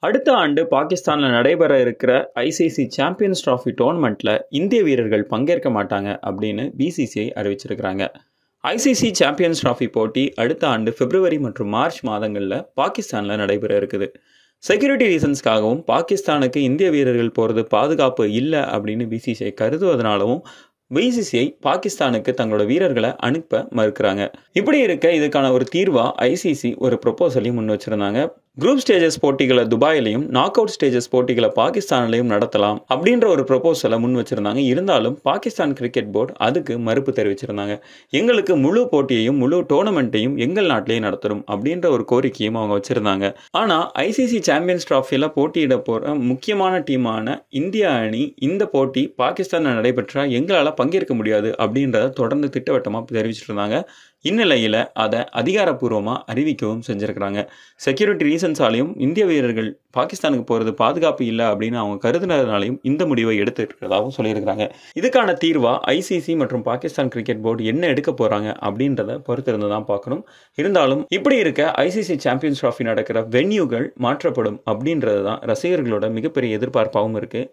அடுத்த ஆண்டு பாகிஸ்தானில் நடைபெற இருக்கிற ஐசிசி சாம்பியன்ஸ் டிராஃபி டோர்னமெண்ட்டில் இந்திய வீரர்கள் பங்கேற்க மாட்டாங்க அப்படின்னு பிசிசிஐ அறிவிச்சிருக்கிறாங்க. ஐசிசி சாம்பியன்ஸ் டிராஃபி போட்டி அடுத்த ஆண்டு பிப்ரவரி மற்றும் மார்ச் மாதங்களில் பாகிஸ்தானில் நடைபெற இருக்குது. செக்யூரிட்டி ரீசன்ஸ்க்காகவும் பாகிஸ்தானுக்கு இந்திய வீரர்கள் போகிறது பாதுகாப்பு இல்லை அப்படின்னு பிசிசிஐ கருதுவதனாலும் பிசிசிஐ பாகிஸ்தானுக்கு தங்களோட வீரர்களை அனுப்ப மறுக்கிறாங்க. இப்படி இருக்க இதுக்கான ஒரு தீர்வாக ஐசிசி ஒரு ப்ரொபோசலையும் முன் வச்சிருந்தாங்க. குரூப் ஸ்டேஜஸ் போட்டிகளை துபாயிலையும் நாக் அவுட் ஸ்டேஜஸ் போட்டிகளை பாகிஸ்தானிலையும் நடத்தலாம் அப்படின்ற ஒரு ப்ரொபோசலை முன் வச்சிருந்தாங்க. இருந்தாலும் பாகிஸ்தான் கிரிக்கெட் போர்டு அதுக்கு மறுப்பு தெரிவிச்சிருந்தாங்க. எங்களுக்கு முழு போட்டியையும் முழு டோர்னமெண்ட்டையும் எங்கள் நாட்டிலேயே நடத்தணும் அப்படின்ற ஒரு கோரிக்கையும் அவங்க வச்சிருந்தாங்க. ஆனால் ஐசிசி சாம்பியன்ஸ் டிராஃபியில் போட்டியிட போகிற முக்கியமான டீமான இந்திய அணி இந்த போட்டி பாகிஸ்தானில் நடைபெற்றால் எங்களால் பங்கேற்க முடியாது அப்படின்றத தொடர்ந்து திட்டவட்டமாக தெரிவிச்சிட்டு இருந்தாங்க. இந்நிலையில் அதை அதிகாரப்பூர்வமாக அறிவிக்கவும் செஞ்சுருக்கிறாங்க. செக்யூரிட்டி ரீசன்ஸாலையும் இந்திய வீரர்கள் பாகிஸ்தானுக்கு போகிறது பாதுகாப்பு இல்லை அப்படின்னு அவங்க கருதுனதுனாலையும் இந்த முடிவை எடுத்துருக்கிறதாகவும் சொல்லியிருக்கிறாங்க. இதுக்கான தீர்வாக ஐசிசி மற்றும் பாகிஸ்தான் கிரிக்கெட் போர்டு என்ன எடுக்க போகிறாங்க அப்படின்றத பொறுத்திருந்து தான் பார்க்கணும். இருந்தாலும் இப்படி இருக்க ஐசிசி சாம்பியன்ஸ் டிராஃபி நடக்கிற வென்யூகள் மாற்றப்படும் அப்படின்றது தான் ரசிகர்களோட மிகப்பெரிய எதிர்பார்ப்பாகவும் இருக்குது.